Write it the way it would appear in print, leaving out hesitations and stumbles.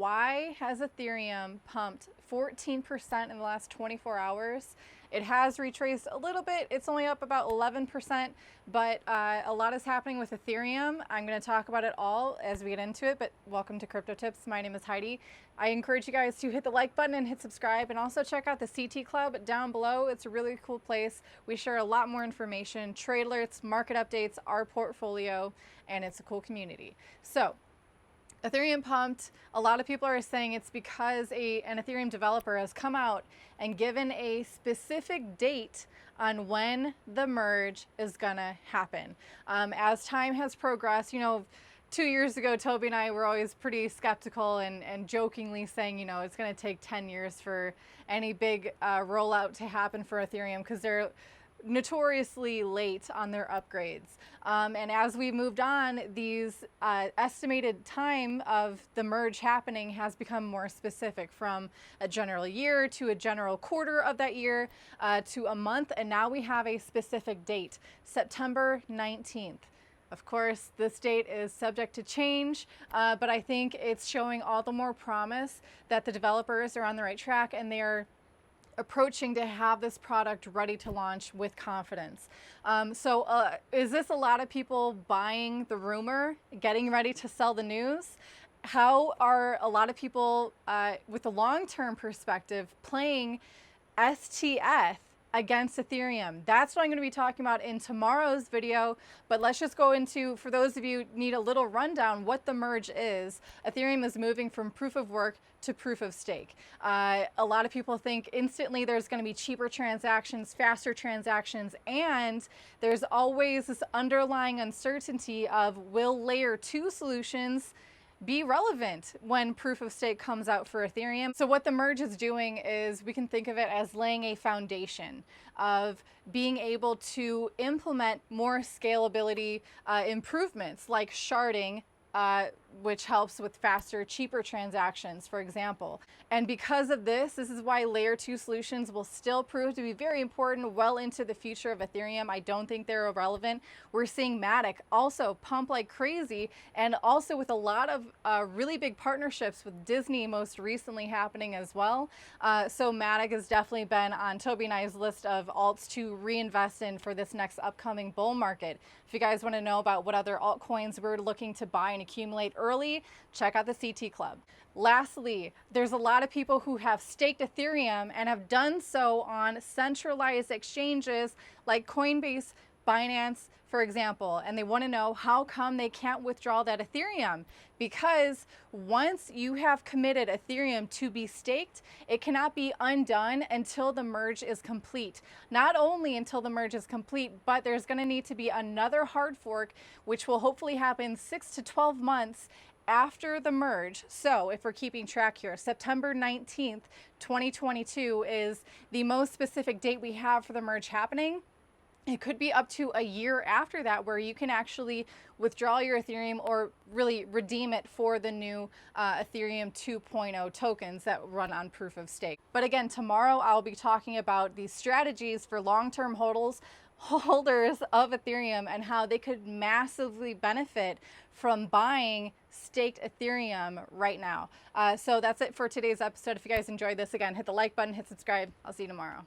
why has Ethereum pumped 14% in the last 24 hours? It has retraced a little bit. It's only up about 11%, but a lot is happening with Ethereum. I'm going to talk about it all as we get into it, but welcome to Crypto Tips. My name is Heidi. I encourage you guys to hit the like button and hit subscribe, and also check out the CT Club down below. It's a really cool place. We share a lot more information, trade alerts, market updates, our portfolio, and it's a cool community. So Ethereum pumped. A lot of people are saying it's because an Ethereum developer has come out and given a specific date on when the merge is gonna happen. As time has progressed, 2 years ago, Toby and I were always pretty skeptical and jokingly saying, it's going to take 10 years for any big rollout to happen for Ethereum because they're notoriously late on their upgrades. And as we moved on, these estimated time of the merge happening has become more specific, from a general year to a general quarter of that year to a month. And now we have a specific date, September 19th. Of course, this date is subject to change, but I think it's showing all the more promise that the developers are on the right track and they are approaching to have this product ready to launch with confidence. Is this a lot of people buying the rumor, getting ready to sell the news? How are a lot of people with a long-term perspective playing STF against Ethereum? That's what I'm going to be talking about in tomorrow's video, but let's just go into, for those of you who need a little rundown, what the merge is. Ethereum is moving from proof of work to proof of stake. A lot of people think instantly there's going to be cheaper transactions, faster transactions, and there's always this underlying uncertainty of, will layer 2 solutions be relevant when proof of stake comes out for Ethereum? So what the merge is doing is, we can think of it as laying a foundation of being able to implement more scalability improvements like sharding, which helps with faster, cheaper transactions, for example. And because of this is why layer 2 solutions will still prove to be very important well into the future of Ethereum. I don't think they're irrelevant. We're seeing Matic also pump like crazy, and also with a lot of really big partnerships with Disney most recently happening as well. So Matic has definitely been on Toby and I's list of alts to reinvest in for this next upcoming bull market. If you guys want to know about what other altcoins we're looking to buy and accumulate early, check out the CT Club. Lastly, there's a lot of people who have staked Ethereum and have done so on centralized exchanges like Coinbase, Binance, for example, and they want to know how come they can't withdraw that Ethereum. Because once you have committed Ethereum to be staked, it cannot be undone until the merge is complete. Not only until the merge is complete, but there's going to need to be another hard fork, which will hopefully happen 6 to 12 months after the merge. So if we're keeping track here, September 19th, 2022 is the most specific date we have for the merge happening. It could be up to a year after that where you can actually withdraw your Ethereum or really redeem it for the new Ethereum 2.0 tokens that run on proof of stake. But again, tomorrow I'll be talking about these strategies for long-term holders of Ethereum and how they could massively benefit from buying staked Ethereum right now. So that's it for today's episode. If you guys enjoyed this, again, hit the like button, hit subscribe. I'll see you tomorrow.